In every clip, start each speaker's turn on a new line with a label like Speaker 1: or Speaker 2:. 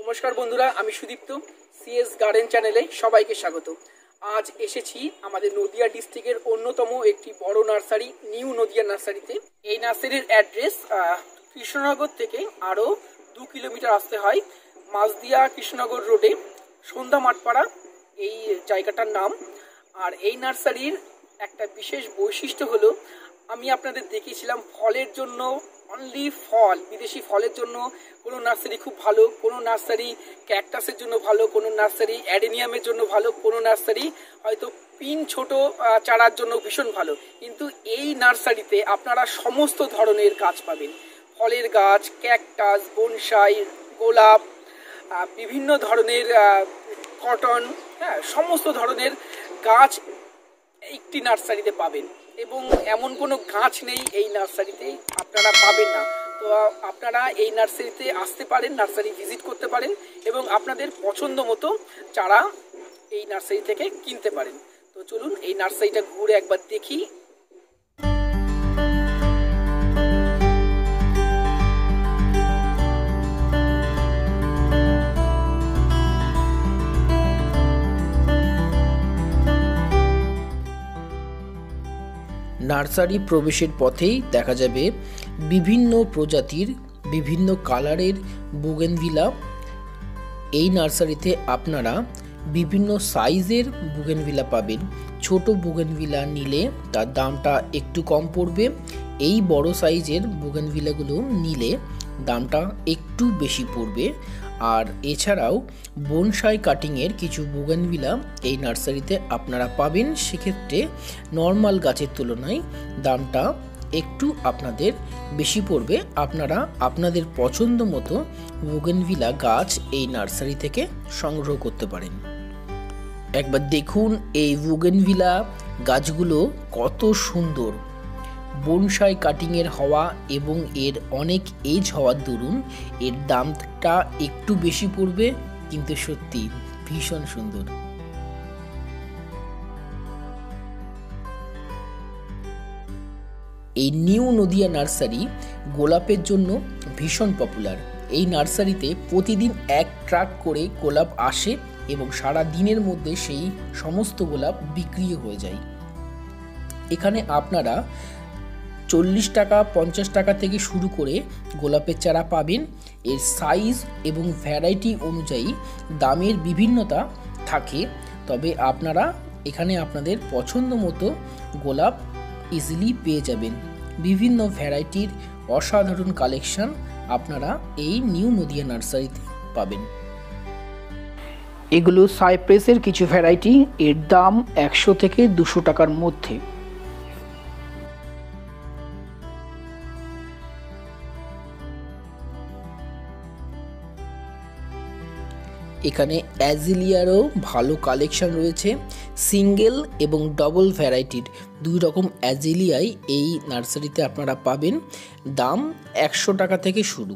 Speaker 1: নমস্কার বন্ধুরা, আমি সুদীপ্ত। সিএস গার্ডেন চ্যানেলে সবাইকে স্বাগত। আজ এসেছি আমাদের নদিয়া ডিস্ট্রিক্টের অন্যতম একটি বড় নার্সারি, নিউ নদিয়া নার্সারিতে। এই নার্সারির অ্যাড্রেস কৃষ্ণনগর থেকে আরও 2 কিলোমিটার আসতে হয়। মাঝদিয়া কৃষ্ণনগর রোডে সন্ধ্যা মাঠপাড়া এই জায়গাটার নাম। আর এই নার্সারির একটা বিশেষ বৈশিষ্ট্য হলো, আমি আপনাদের দেখিয়েছিলাম ফলের জন্য, অনলি ফল, বিদেশি ফলের জন্য কোনো নার্সারি খুব ভালো, কোনো নার্সারি ক্যাকটাসের জন্য ভালো, কোনো নার্সারি অ্যাডেনিয়ামের জন্য ভালো, কোনো নার্সারি হয়তো পিন ছোট চারার জন্য ভীষণ ভালো। কিন্তু এই নার্সারিতে আপনারা সমস্ত ধরনের গাছ পাবেন। ফলের গাছ, ক্যাকটাস, বনসাই, গোলাপ, বিভিন্ন ধরনের কটন, সমস্ত ধরনের গাছ একটি নার্সারিতে পাবেন। এবং এমন কোনো গাছ নেই এই নার্সারিতে আপনারা পাবেন না। তো আপনারা এই নার্সারিতে আসতে পারেন, নার্সারি ভিজিট করতে পারেন এবং আপনাদের পছন্দ মতো চারা এই নার্সারি থেকে কিনতে পারেন। তো চলুন এই নার্সারিটা ঘুরে একবার দেখি।
Speaker 2: নার্সারি প্রবেশের পথেই দেখা যাবে বিভিন্ন প্রজাতির, বিভিন্ন কালারের বুগেনভিলা। এই নার্সারিতে আপনারা বিভিন্ন সাইজের বুগেনভিলা পাবেন। ছোট বুগেনভিলা নিলে তার দামটা একটু কম পড়বে, এই বড় সাইজের বুগেনভিলাগুলো নিলে দামটা একটু বেশি পড়বে। আর এছাড়াও বনসাই কাটিংয়ের কিছু বুগেনভিলা এই নার্সারিতে আপনারা পাবেন। সেক্ষেত্রে নর্মাল গাছের তুলনায় দামটা একটু আপনাদের বেশি পড়বে। আপনারা আপনাদের পছন্দ মতো বুগেনভিলা গাছ এই নার্সারি থেকে সংগ্রহ করতে পারেন। একবার দেখুন এই বুগেনভিলা গাছগুলো কত সুন্দর। বনসাই কাটিংয়ের হওয়া এবং এর অনেক এজ হওয়ার দরুন এর দামটা একটু বেশি পড়বে, কিন্তু সত্যি ভীষণ সুন্দর। এই নিউ নদিয়া নার্সারি গোলাপের জন্য ভীষণ পপুলার। এই নার্সারিতে প্রতিদিন 1 ট্রাক করে গোলাপ আসে এবং সারা দিনের মধ্যে সেই সমস্ত গোলাপ বিক্রি হয়ে যায়। এখানে আপনারা 40 টাকা 50 টাকা থেকে শুরু করে গোলাপের চারা পাবেন। এর সাইজ এবং ভ্যারাইটি অনুযায়ী দামের বিভিন্নতা থাকে, তবে আপনারা এখানে আপনাদের পছন্দ মতো গোলাপ ইজিলি পেয়ে যাবেন। বিভিন্ন ভ্যারাইটির অসাধারণ কালেকশন আপনারা এই নিউ নদিয়া নার্সারিতে পাবেন।
Speaker 1: এগুলো সাইপ্রেসের কিছু ভ্যারাইটি, এর দাম 100 থেকে 200 টাকার মধ্যে।
Speaker 2: এখানে অ্যাজিলিয়ারও ভালো কালেকশন রয়েছে। সিঙ্গেল এবং ডবল ভ্যারাইটির 2 রকম অ্যাজিলিয়াই এই নার্সারিতে আপনারা পাবেন। দাম 100 টাকা থেকে শুরু।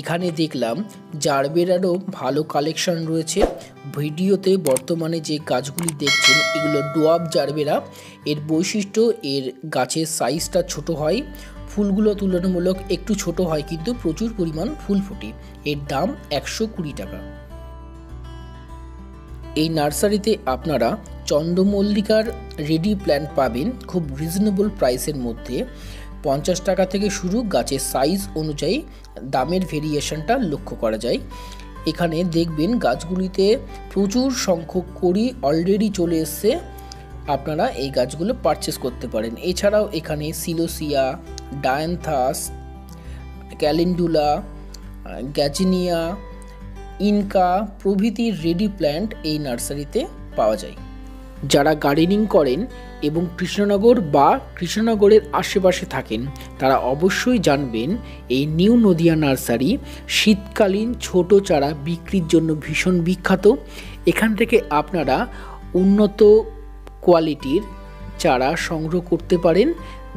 Speaker 2: এখানে দেখলাম জারবেরারও ভালো কালেকশন রয়েছে। ভিডিওতে বর্তমানে যে গাছগুলি দেখছেন এগুলো ডোয়াব জারবেরা। এর বৈশিষ্ট্য এর গাছের সাইজটা ছোট হয়, ফুলগুলো তুলনামূলক একটু ছোট হয়, কিন্তু প্রচুর পরিমাণ ফুল ফোটে। এর দাম 120 টাকা। এই নার্সারিতে আপনারা চন্দ্রমল্লিকার রেডি প্ল্যান্ট পাবেন খুব রিজনেবল প্রাইসের মধ্যে। 50 টাকা থেকে শুরু, গাছের সাইজ অনুযায়ী দামের ভেরিয়েশনটা লক্ষ্য করা যায়। এখানে দেখবেন গাছগুলিতে প্রচুর সংখ্যক কড়ি অলরেডি চলে এসছে, আপনারা এই গাছগুলো পারচেস করতে পারেন। এছাড়াও এখানে celosia, Dianthus, calendula, gazania, Inca প্রভৃতি রেডি প্ল্যান্ট এই নার্সারিতে পাওয়া যায়। যারা গার্ডেনিং করেন এবং কৃষ্ণনগর বা কৃষ্ণনগরের আশেপাশে থাকেন তারা অবশ্যই জানবেন এই নিউ নদিয়া নার্সারি শীতকালীন ছোট চারা বিক্রির জন্য ভীষণ বিখ্যাত। এখান থেকে আপনারা উন্নত কোয়ালিটির চারা সংগ্রহ করতে পারেন।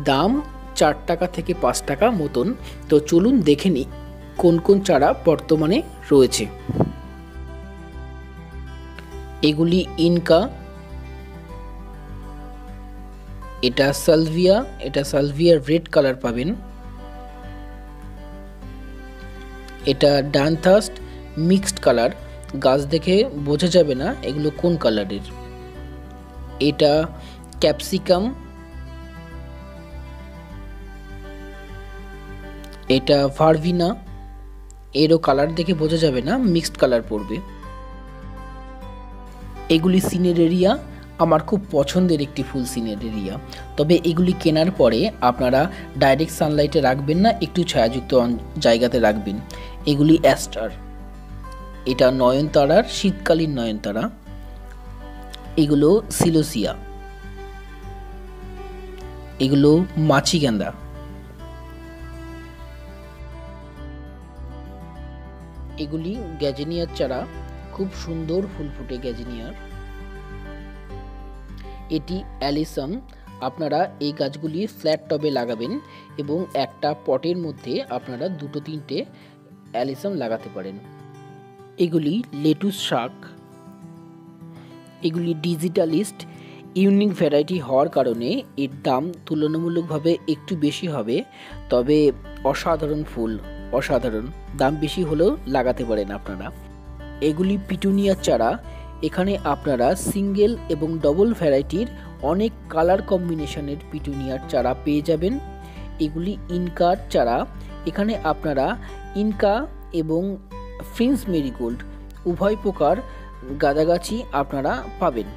Speaker 2: দাম 4 টাকা থেকে 5 টাকা মতন। তো চলুন দেখে নিই কোন কোন চারা বর্তমানে রয়েছে। এগুলি ইনকা, এটা সালভিয়া, এটা সালভিয়ার রেড কালার পাবেন। এটা ডানথাস্ট মিক্সড কালার, গাছ দেখে বোঝা যাবে না এগুলো কোন কালারের। এটা ক্যাপসিকাম, এটা ভারভিনা, এরও কালার দেখে বোঝা যাবে না, মিক্সড কালার পড়বে। এগুলি সিনেরেরিয়া, আমার খুব পছন্দের একটি ফুল সিনেরেরিয়া। তবে এগুলি কেনার পরে আপনারা ডাইরেক্ট সানলাইটে রাখবেন না, একটু ছায়াযুক্ত জায়গাতে রাখবেন। এগুলি অ্যাস্টার, এটা নয়নতারার শীতকালীন নয়নতারা। এগুলো সিলোসিয়া, এগুলো মাছিগেন্দা। এগুলি গ্যাজেনিয়ার চারা, খুব সুন্দর ফুল ফুটে গ্যাজেনিয়ার। এটি অ্যালিসাম, আপনারা এই গাছগুলি ফ্ল্যাট টবে লাগাবেন এবং একটা পটের মধ্যে আপনারা 2-3টে অ্যালিসাম লাগাতে পারেন। এগুলি লেটুস শাক, এগুলি ডিজিটালিস্ট, ইউনিক ভ্যারাইটি হওয়ার কারণে এর দাম তুলনামূলকভাবে একটু বেশি হবে, তবে অসাধারণ ফুল, অসাধারণ, দাম বেশি হলেও লাগাতে পারেন আপনারা। এগুলি পিটুনিয়ার চারা, এখানে আপনারা সিঙ্গেল এবং ডবল ভ্যারাইটির অনেক কালার কম্বিনেশনের পিটুনিয়ার চারা পেয়ে যাবেন। এগুলি ইনকার চারা, এখানে আপনারা ইনকা এবং ফ্রিন্স মেরিগোল্ড উভয় প্রকার গাঁদাগাছি আপনারা পাবেন।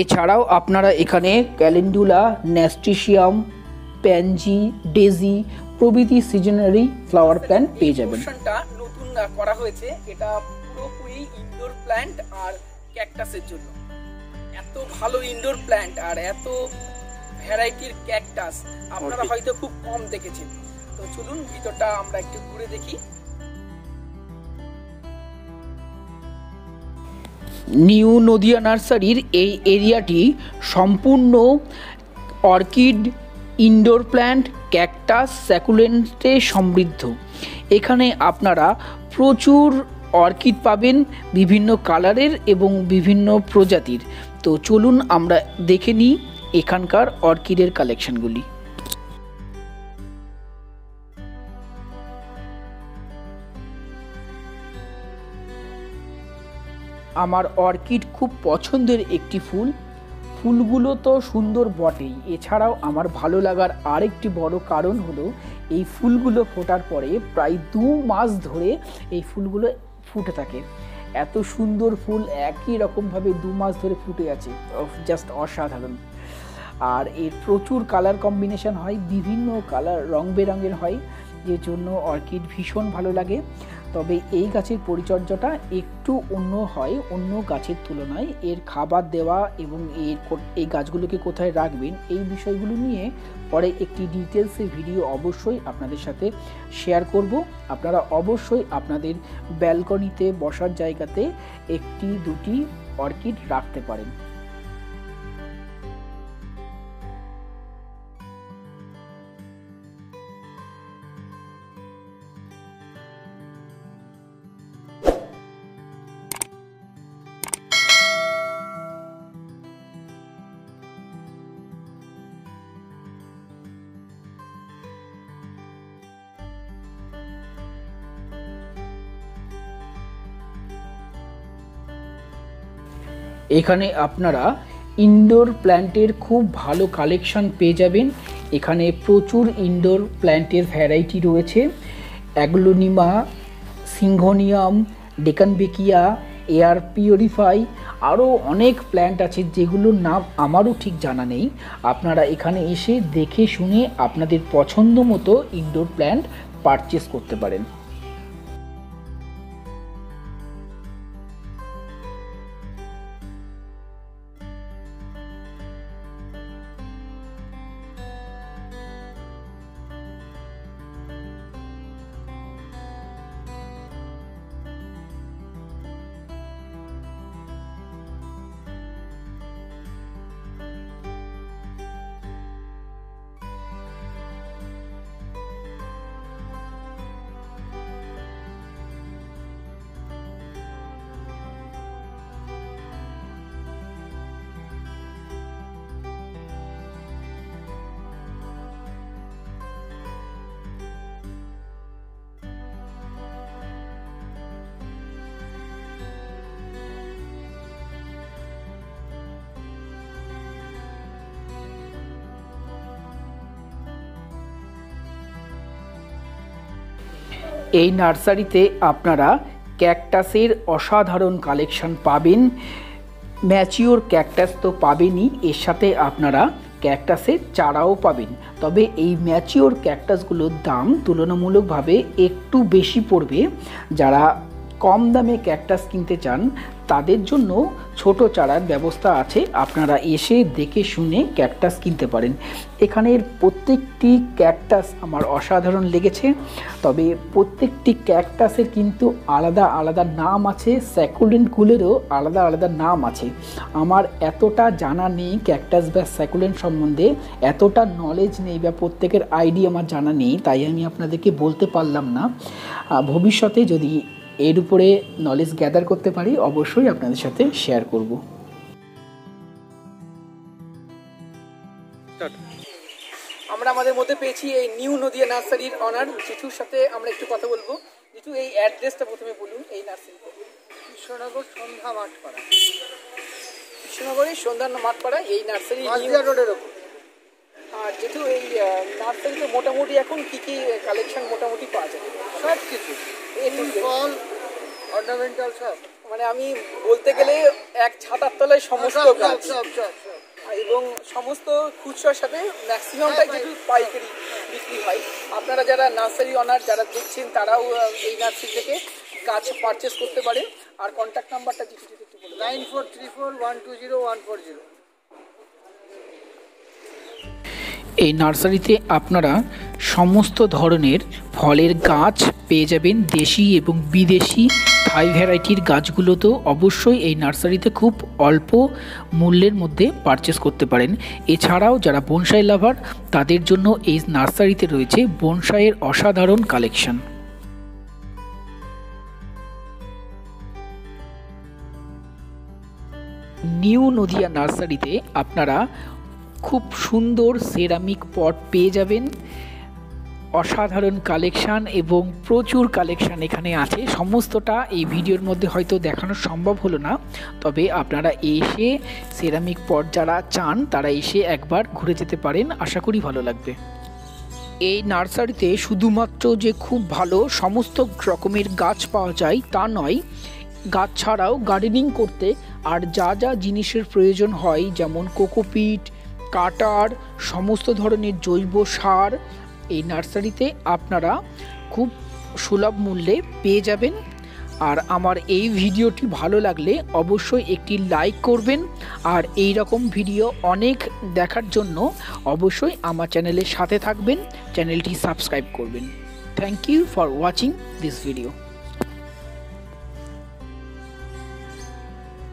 Speaker 2: এছাড়াও আপনারা এখানে ক্যালেন্ডুলা, ন্যাস্টিসিয়াম, প্যানজি, ডেজি প্রভৃতি সিজনারি ফ্লাওয়ার প্ল্যান্ট পেয়ে যাবেন।
Speaker 1: নতুন করা হয়েছে, এটা পুরোপুরি ইনডোর প্ল্যান্ট আর ক্যাকটাসের জন্য। এত ভালো ইনডোর প্ল্যান্ট আর এত ভ্যারাইটির ক্যাকটাস আপনারা হয়তো খুব কম দেখেছেন। তো চলুন ভিতরটা আমরা একটু ঘুরে দেখি।
Speaker 2: নিউ নদিয়া নার্সারির এই এরিয়াটি সম্পূর্ণ অর্কিড, ইনডোর প্ল্যান্ট, ক্যাকটাস, স্যাকুলেন্টে সমৃদ্ধ। এখানে আপনারা প্রচুর অর্কিড পাবেন, বিভিন্ন কালারের এবং বিভিন্ন প্রজাতির। তো চলুন আমরা দেখে নিই এখানকার অর্কিডের কালেকশনগুলি। আমার অর্কিড খুব পছন্দের একটি ফুল, ফুলগুলো তো সুন্দর বটেই, এছাড়াও আমার ভালো লাগার আরেকটি বড় কারণ হলো এই ফুলগুলো ফোটার পরে প্রায় 2 মাস ধরে এই ফুলগুলো ফুটে থাকে। এত সুন্দর ফুল একই রকমভাবে 2 মাস ধরে ফুটে আছে, জাস্ট অসাধারণ। আর এর প্রচুর কালার কম্বিনেশন হয়, বিভিন্ন কালার রং বেরঙের হয়, যে জন্য অর্কিড ভীষণ ভালো লাগে। তবে এই গাছের পরিচর্যাটা একটু অন্য হয় অন্য গাছের তুলনায়। এর খাবার দেওয়া এবং এই গাছগুলোকে কোথায় রাখবেন এই বিষয়গুলো নিয়ে পরে একটি ডিটেলসে ভিডিও অবশ্যই আপনাদের সাথে শেয়ার করব। আপনারা অবশ্যই আপনাদের ব্যালকনিতে বসার জায়গাতে 1-2টি অর্কিড রাখতে পারেন। এখানে আপনারা ইনডোর প্ল্যান্টের খুব ভালো কালেকশন পেয়ে যাবেন। এখানে প্রচুর ইনডোর প্ল্যান্টের ভ্যারাইটি রয়েছে। অ্যাগ্লোনিমা, সিংঘোনিয়াম, ডেকানবেকিয়া, এয়ার পিউরিফাই, আরও অনেক প্ল্যান্ট আছে যেগুলোর নাম আমারও ঠিক জানা নেই। আপনারা এখানে এসে দেখে শুনে আপনাদের পছন্দ মতো ইনডোর প্ল্যান্ট পারচেস করতে পারেন। এই নার্সারিতে আপনারা ক্যাকটাসের অসাধারণ কালেকশন পাবেন। ম্যাচিওর ক্যাকটাস তো পাবেনই, এর সাথে আপনারা ক্যাকটাসের চারাও পাবেন। তবে এই ম্যাচিওর ক্যাকটাসগুলোর দাম তুলনামূলকভাবে একটু বেশি পড়বে। যারা কম দামে ক্যাকটাস কিনতে চান তাদের জন্য ছোট চারার ব্যবস্থা আছে, আপনারা এসে দেখে শুনে ক্যাকটাস কিনতে পারেন। এখানের প্রত্যেকটি ক্যাকটাস আমার অসাধারণ লেগেছে। তবে প্রত্যেকটি ক্যাকটাসের কিন্তু আলাদা আলাদা নাম আছে, স্যাকুলেন্টগুলোরও আলাদা আলাদা নাম আছে। আমার এতটা জানা নেই ক্যাকটাস বা স্যাকুলেন্ট সম্বন্ধে, এতটা নলেজ নেই বা প্রত্যেকের আইডিয়া আমার জানা নেই, তাই আমি আপনাদেরকে বলতে পারলাম না। ভবিষ্যতে যদি এর উপরে নলেজ গ্যাদার করতে পারি অবশ্যই আপনাদের সাথে শেয়ার করব।
Speaker 1: আমরা আমাদের মধ্যে পেয়েছি এই নিউ নদিয়া নার্সারির অনার জিঠুর সাথে আমরা একটু কথা বলবো। জিঠু, এই অ্যাড্রেসটা প্রথমে বলুন এই নার্সারিতে।
Speaker 3: কৃষ্ণনগর সন্ধ্যা মাঠপাড়া,
Speaker 1: কৃষ্ণনগরের সন্ধ্যা মাঠপাড়া এই নার্সারি
Speaker 3: রোডের ওপর।
Speaker 1: আর যেহেতু এই নার্সারিতে মোটামুটি এখন কি কি কালেকশন মোটামুটি পাওয়া যায়?
Speaker 3: সব কিছু, ফল, অর্নামেন্টাল সব।
Speaker 1: মানে আমি বলতে গেলে এক ছাতার তলায় সমস্ত গাছ
Speaker 3: সব
Speaker 1: এবং সমস্ত খুচরার সাথে ম্যাক্সিমামটাই যেহেতু পাইকারি বিক্রি হয়। আপনারা যারা নার্সারি অনার যারা দেখছেন তারাও এই নার্সারি থেকে গাছ পারচেস করতে পারেন। আর কন্ট্যাক্ট নাম্বারটা যেহেতু একটু বলুন।
Speaker 3: 9434120140।
Speaker 2: এই নার্সারিতে আপনারা সমস্ত ধরনের ফলের গাছ পেয়ে যাবেন, দেশি এবং বিদেশি থাই ভ্যারাইটির গাছগুলো তো অবশ্যই এই নার্সারিতে খুব অল্প মূল্যের মধ্যে পারচেস করতে পারেন। এছাড়াও যারা বনসাই লাভার তাদের জন্য এই নার্সারিতে রয়েছে বনসাইয়ের অসাধারণ কালেকশন। নিউ নদিয়া নার্সারিতে আপনারা খুব সুন্দর সেরামিক পট পেয়ে যাবেন। অসাধারণ কালেকশান এবং প্রচুর কালেকশান এখানে আছে। সমস্তটা এই ভিডিওর মধ্যে হয়তো দেখানো সম্ভব হলো না, তবে আপনারা এসে সেরামিক পট যারা চান তারা এসে একবার ঘুরে যেতে পারেন, আশা করি ভালো লাগবে। এই নার্সারিতে শুধুমাত্র যে খুব ভালো সমস্ত রকমের গাছ পাওয়া যায় তা নয়, গাছ ছাড়াও গার্ডেনিং করতে আর যা যা জিনিসের প্রয়োজন হয় যেমন কোকোপিট, কাটার, সমস্ত ধরনের জৈব সার এই নার্সারিতে আপনারা খুব সুলভ মূল্যে পেয়ে যাবেন। আর আমার এই ভিডিওটি ভালো লাগলে অবশ্যই একটি লাইক করবেন, আর এই রকম ভিডিও অনেক দেখার জন্য অবশ্যই আমার চ্যানেলের সাথে থাকবেন, চ্যানেলটি সাবস্ক্রাইব করবেন। Thank you for watching this video.